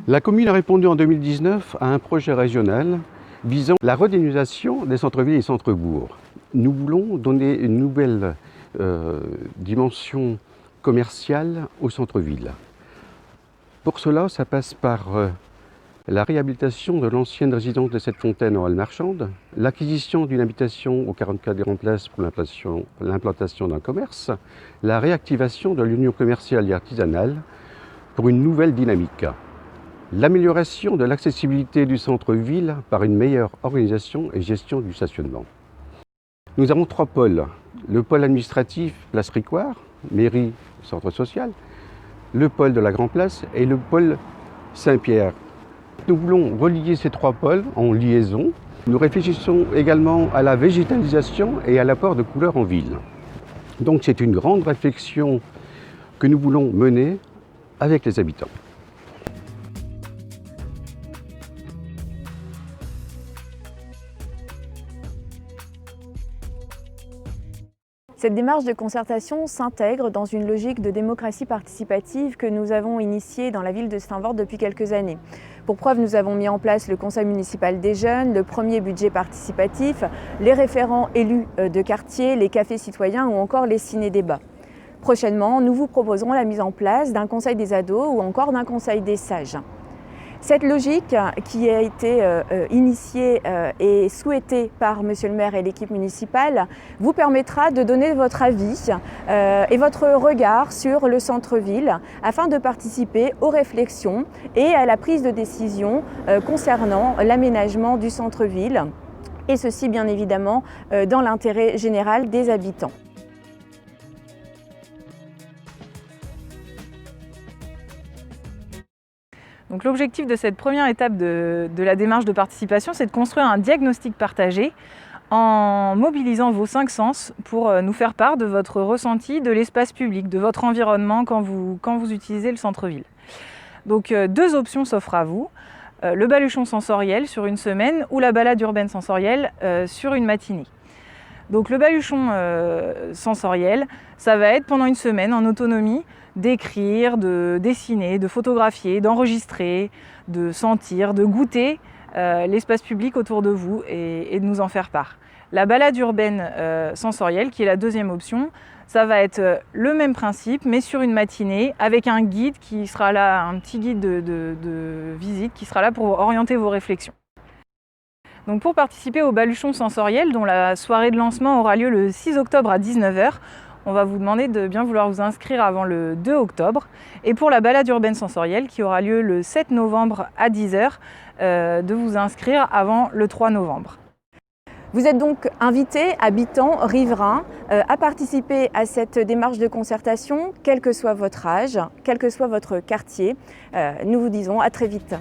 La commune a répondu en 2019 à un projet régional visant la redynamisation des centres-villes et centres-bourgs. Nous voulons donner une nouvelle dimension commerciale au centre-ville. Pour cela, ça passe par la réhabilitation de l'ancienne résidence de cette fontaine en halle marchande, l'acquisition d'une habitation au 44 des Remplaces pour l'implantation d'un commerce, la réactivation de l'union commerciale et artisanale pour une nouvelle dynamique, l'amélioration de l'accessibilité du centre-ville par une meilleure organisation et gestion du stationnement. Nous avons 3 pôles. Le pôle administratif, place Ricoire, mairie, centre social, le pôle de la Grand Place et le pôle Saint-Pierre. Nous voulons relier ces 3 pôles en liaison. Nous réfléchissons également à la végétalisation et à l'apport de couleurs en ville. Donc c'est une grande réflexion que nous voulons mener avec les habitants. Cette démarche de concertation s'intègre dans une logique de démocratie participative que nous avons initiée dans la ville de Steenvoorde depuis quelques années. Pour preuve, nous avons mis en place le conseil municipal des jeunes, le premier budget participatif, les référents élus de quartier, les cafés citoyens ou encore les ciné-débats. Prochainement, nous vous proposerons la mise en place d'un conseil des ados ou encore d'un conseil des sages. Cette logique qui a été initiée et souhaitée par Monsieur le maire et l'équipe municipale vous permettra de donner votre avis et votre regard sur le centre-ville afin de participer aux réflexions et à la prise de décision concernant l'aménagement du centre-ville, et ceci bien évidemment dans l'intérêt général des habitants. Donc l'objectif de cette première étape de la démarche de participation, c'est de construire un diagnostic partagé en mobilisant vos 5 sens pour nous faire part de votre ressenti de l'espace public, de votre environnement quand vous utilisez le centre-ville. Donc 2 options s'offrent à vous, le baluchon sensoriel sur une semaine ou la balade urbaine sensorielle sur une matinée. Donc le baluchon sensoriel, ça va être pendant une semaine en autonomie, d'écrire, de dessiner, de photographier, d'enregistrer, de sentir, de goûter l'espace public autour de vous et de nous en faire part. La balade urbaine sensorielle, qui est la 2e option, ça va être le même principe, mais sur une matinée, avec un guide qui sera là, un petit guide de visite qui sera là pour orienter vos réflexions. Donc pour participer au baluchon sensoriel, dont la soirée de lancement aura lieu le 6 octobre à 19 h, on va vous demander de bien vouloir vous inscrire avant le 2 octobre. Et pour la balade urbaine sensorielle, qui aura lieu le 7 novembre à 10 h, de vous inscrire avant le 3 novembre. Vous êtes donc invités, habitants, riverains, à participer à cette démarche de concertation, quel que soit votre âge, quel que soit votre quartier. Nous vous disons à très vite.